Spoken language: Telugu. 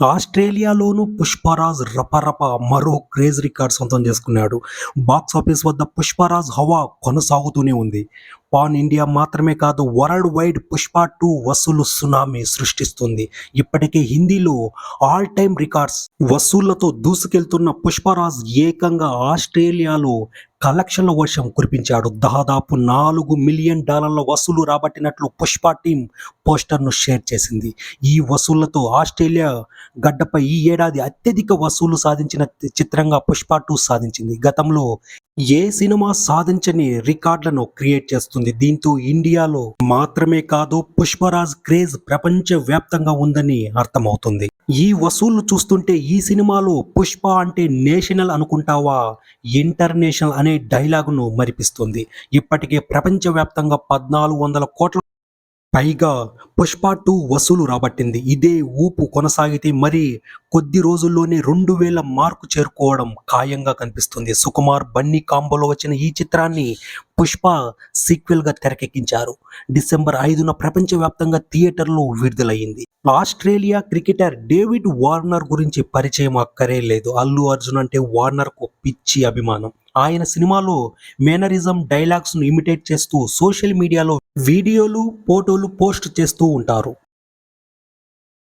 ఆస్ట్రేలియాలోనూ పుష్పరాజ్ రపరప మరో క్రేజ్ రికార్డ్ సొంతం చేసుకున్నాడు. బాక్స్ ఆఫీస్ వద్ద పుష్పరాజ్ హవా కొనసాగుతూనే ఉంది. పాన్ ఇండియా మాత్రమే కాదు, వరల్డ్ వైడ్ పుష్ప 2 వసూలు సునామీ సృష్టిస్తుంది. ఇప్పటికే హిందీలో ఆల్ టైమ్ రికార్డ్స్ వసూళ్లతో దూసుకెళ్తున్న పుష్పరాజ్ ఏకంగా ఆస్ట్రేలియాలో కలెక్షన్ల వర్షం కురిపించాడు. దాదాపు $4 మిలియన్ వసూలు రాబట్టినట్లు పుష్ప టీం పోస్టర్ను షేర్ చేసింది. ఈ వసూళ్లతో ఆస్ట్రేలియా గడ్డపై ఈ ఏడాది అత్యధిక వసూలు సాధించిన చిత్రంగా పుష్ప 2 సాధించింది. గతంలో ఏ సినిమా సాధించని రికార్డులను క్రియేట్ చేస్తుంది. దీంతో ఇండియాలో మాత్రమే కాదు, పుష్పరాజ్ క్రేజ్ ప్రపంచ వ్యాప్తంగా ఉందని అర్థమవుతుంది. ఈ వసూళ్లు చూస్తుంటే ఈ సినిమాలో పుష్ప అంటే నేషనల్ అనుకుంటావా, ఇంటర్నేషనల్ అనే డైలాగును మరిపిస్తుంది. ఇప్పటికే ప్రపంచవ్యాప్తంగా 1400 కోట్ల పైగా పుష్ప 2 వసూలు రాబట్టింది. ఇదే ఊపు కొనసాగితే మరి కొద్ది రోజుల్లోనే 2000 మార్కు చేరుకోవడం ఖాయంగా కనిపిస్తుంది. సుకుమార్ బన్నీ కాంబోలో వచ్చిన ఈ చిత్రాన్ని పుష్ప సీక్వెల్గా తెరకెక్కించారు. డిసెంబర్ 5న ప్రపంచవ్యాప్తంగా థియేటర్లో విడుదలయ్యింది. ఆస్ట్రేలియా క్రికెటర్ డేవిడ్ వార్నర్ గురించి పరిచయం అక్కరే లేదు. అల్లు అర్జున్ అంటే వార్నర్కు పిచ్చి అభిమానం. ఆయన సినిమాలో మేనరిజం డైలాగ్స్ను ఇమిటేట్ చేస్తూ సోషల్ మీడియాలో వీడియోలు, ఫోటోలు పోస్ట్ చేస్తూ ఉంటారు.